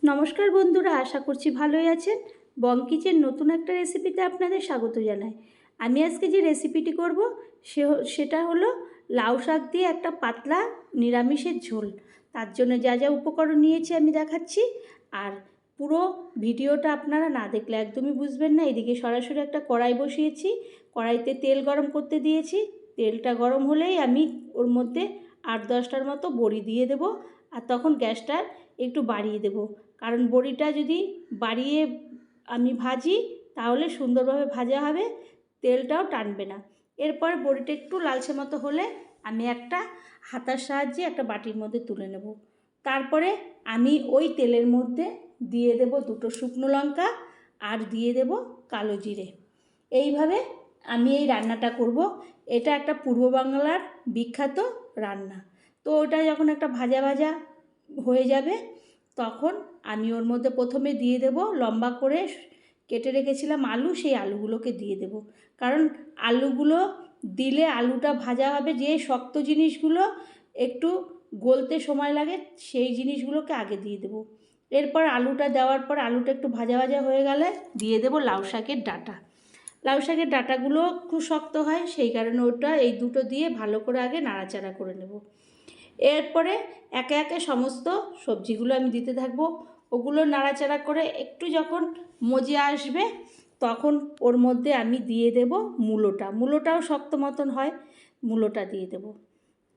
নমস্কার বন্ধুরা, আশা করছি ভালোই আছেন। বং কিচেন নতুন একটা রেসিপিতে আপনাদের স্বাগত জানাই। আমি আজকে যে রেসিপিটি করব সেটা হলো লাউ শাক দিয়ে একটা পাতলা নিরামিষের ঝোল। তার জন্য যা যা উপকরণ নিয়েছি আমি দেখাচ্ছি, আর পুরো ভিডিওটা আপনারা না দেখলে একদমই বুঝবেন না। এদিকে সরাসরি একটা কড়াই বসিয়েছি, কড়াইতে তেল গরম করতে দিয়েছি। তেলটা গরম হলেই আমি ওর মধ্যে 8-10টার মতো বড়ি দিয়ে দেব, আর তখন গ্যাসটা একটু বাড়িয়ে দেব, কারণ বড়িটা যদি বাড়িয়ে আমি ভাজি তাহলে সুন্দরভাবে ভাজা হবে, তেলটাও টানবে না। এরপর বড়িটা একটু লালচে মতো হলে আমি একটা হাতার সাহায্যে একটা বাটির মধ্যে তুলে নেব। তারপরে আমি ওই তেলের মধ্যে দিয়ে দেব 2টো শুকনো লঙ্কা আর দিয়ে দেব কালো জিরে। এইভাবে আমি এই রান্নাটা করব। এটা একটা পূর্ব বাংলার বিখ্যাত রান্না। তো ওটা যখন একটা ভাজা ভাজা হয়ে যাবে তখন আমি ওর মধ্যে প্রথমে দিয়ে দেব লম্বা করে কেটে রেখেছিলাম আলু, সেই আলুগুলোকে দিয়ে দেব। কারণ আলুগুলো দিলে আলুটা ভাজা হবে, যে শক্ত জিনিসগুলো একটু গলতে সময় লাগে সেই জিনিসগুলোকে আগে দিয়ে দেব। এরপর আলুটা দেওয়ার পর আলুটা একটু ভাজা ভাজা হয়ে গেলে দিয়ে দেব লাউ শাকের ডাঁটা। লাউ শাকের ডাঁটাগুলো খুব শক্ত হয়, সেই কারণে ওটা এই দুটো দিয়ে ভালো করে আগে নাড়াচাড়া করে নেব। এরপরে একে একে সমস্ত সবজিগুলো আমি দিতে থাকবো। ওগুলো নাড়াচাড়া করে একটু যখন মজে আসবে তখন ওর মধ্যে আমি দিয়ে দেব মূলোটাও শক্ত মতন হয়, মূলোটা দিয়ে দেব।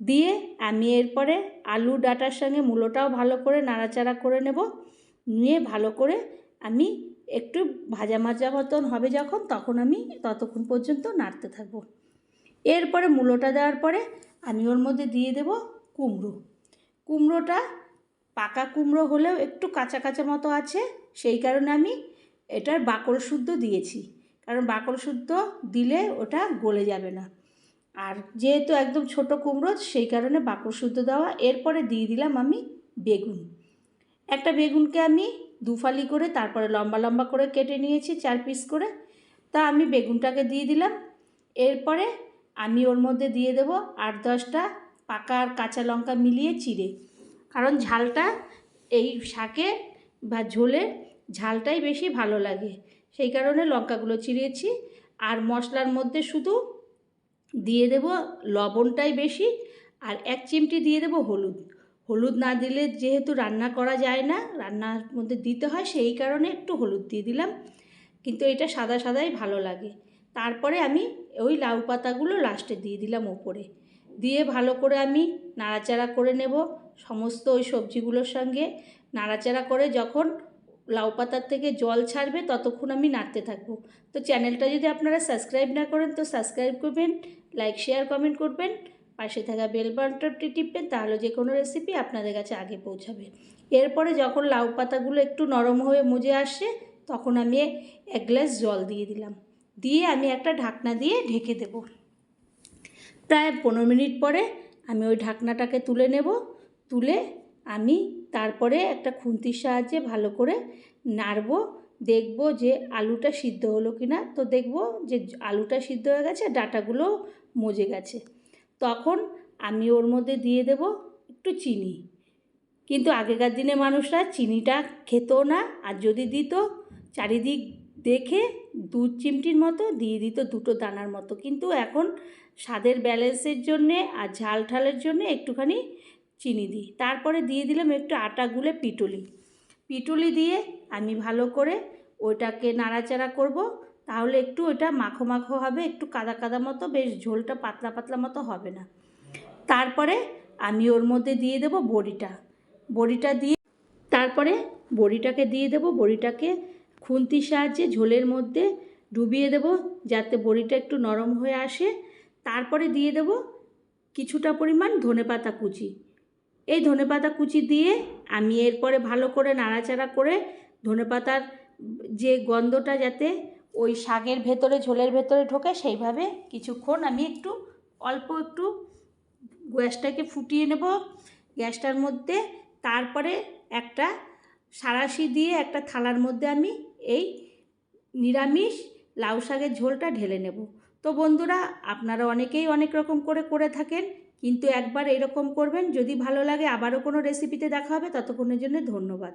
দিয়ে আমি এরপরে আলু ডাঁটার সঙ্গে মূলোটাও ভালো করে নাড়াচাড়া করে নেব। নিয়ে ভালো করে আমি একটু ভাজা ভাজা মতন হবে যখন, তখন আমি ততক্ষণ পর্যন্ত নাড়তে থাকবো। এরপরে মূলোটা দেওয়ার পরে আমি ওর মধ্যে দিয়ে দেব কুমড়োটা পাকা কুমড়ো হলেও একটু কাঁচা কাঁচা মতো আছে, সেই কারণে আমি এটার বাকল শুদ্ধ দিয়েছি, কারণ বাকল শুদ্ধ দিলে ওটা গলে যাবে না। আর যেহেতু একদম ছোট কুমড়ো সেই কারণে বাকল শুদ্ধ দেওয়া। এরপরে দিয়ে দিলাম আমি বেগুন। একটা বেগুনকে আমি 2 ফালি করে তারপরে লম্বা লম্বা করে কেটে নিয়েছি 4 পিস করে, তা আমি বেগুনটাকে দিয়ে দিলাম। এরপরে আমি ওর মধ্যে দিয়ে দেব 8-10টা পাকা আর কাঁচা লঙ্কা মিলিয়ে চিড়ে, কারণ ঝালটা এই শাকে বা ঝোলে ঝালটাই বেশি ভালো লাগে, সেই কারণে লঙ্কাগুলো চিড়িয়েছি। আর মশলার মধ্যে শুধু দিয়ে দেব লবণটাই বেশি, আর 1 চিমটি দিয়ে দেব হলুদ না দিলে যেহেতু রান্না করা যায় না, রান্নার মধ্যে দিতে হয়, সেই কারণে একটু হলুদ দিয়ে দিলাম, কিন্তু এটা সাদা সাদাই ভালো লাগে। তারপরে আমি ওই লাউ পাতাগুলো লাস্টে দিয়ে দিলাম ওপরে, দিয়ে ভালো করে আমি নাড়াচাড়া করে নেব সমস্ত ওই সবজিগুলোর সঙ্গে। নাড়াচাড়া করে যখন লাউ পাতার থেকে জল ছাড়বে ততক্ষণ আমি নাড়তে থাকবো। তো চ্যানেলটা যদি আপনারা সাবস্ক্রাইব না করেন তো সাবস্ক্রাইব করবেন, লাইক শেয়ার কমেন্ট করবেন, পাশে থাকা বেল বাটনটি টিপবেন, তাহলে যে কোনো রেসিপি আপনাদের কাছে আগে পৌঁছাবে। এরপরে যখন লাউ পাতাগুলো একটু নরম হয়ে মজে আসে তখন আমি 1 গ্লাস জল দিয়ে দিলাম, দিয়ে আমি একটা ঢাকনা দিয়ে ঢেকে দেব। প্রায় 15 মিনিট পরে আমি ওই ঢাকনাটাকে তুলে নেব। তুলে আমি তারপরে একটা খুন্তির সাহায্যে ভালো করে নাড়ব, দেখব যে আলুটা সিদ্ধ হলো কি না। তো দেখব যে আলুটা সিদ্ধ হয়ে গেছে, ডাঁটাগুলো মজে গেছে, তখন আমি ওর মধ্যে দিয়ে দেব একটু চিনি। কিন্তু আগেকার দিনে মানুষরা চিনিটা খেত না, আর যদি দিত চারিদিক দেখে 2 চিমটির মতো দিয়ে দিত, 2টো দানার মতো। কিন্তু এখন স্বাদের ব্যালেন্সের জন্যে আর ঝাল ঠালের জন্যে একটুখানি চিনি দিই। তারপরে দিয়ে দিলাম একটু আটা গুলে পিটুলি দিয়ে আমি ভালো করে ওইটাকে নাড়াচাড়া করব, তাহলে একটু ওইটা মাখো মাখো হবে, একটু কাদা কাদা মতো, বেশ ঝোলটা পাতলা পাতলা মতো হবে না। তারপরে আমি ওর মধ্যে দিয়ে দেব বড়িটা দিয়ে, তারপরে বড়িটাকে দিয়ে দেব। বড়িটাকে খুন্তির সাহায্যে ঝোলের মধ্যে ডুবিয়ে দেব যাতে বড়িটা একটু নরম হয়ে আসে। তারপরে দিয়ে দেব কিছুটা পরিমাণ ধনেপাতা কুচি। এই ধনেপাতা কুচি দিয়ে আমি এরপরে ভালো করে নাড়াচাড়া করে ধনেপাতার যে গন্ধটা যাতে ওই শাকের ভেতরে ঝোলের ভেতরে ঢোকে সেইভাবে কিছুক্ষণ আমি অল্প একটু গ্যাসটাকে ফুটিয়ে নেব গ্যাসটার মধ্যে। তারপরে একটা সাঁড়াশি দিয়ে একটা থালার মধ্যে আমি এই নিরামিষ লাউ শাকের ঝোলটা ঢেলে নেব। তো বন্ধুরা, আপনারা অনেকেই অনেক রকম করে থাকেন, কিন্তু একবার এরকম করবেন। যদি ভালো লাগে আবারও কোনো রেসিপিতে দেখা হবে। ততক্ষণের জন্য ধন্যবাদ।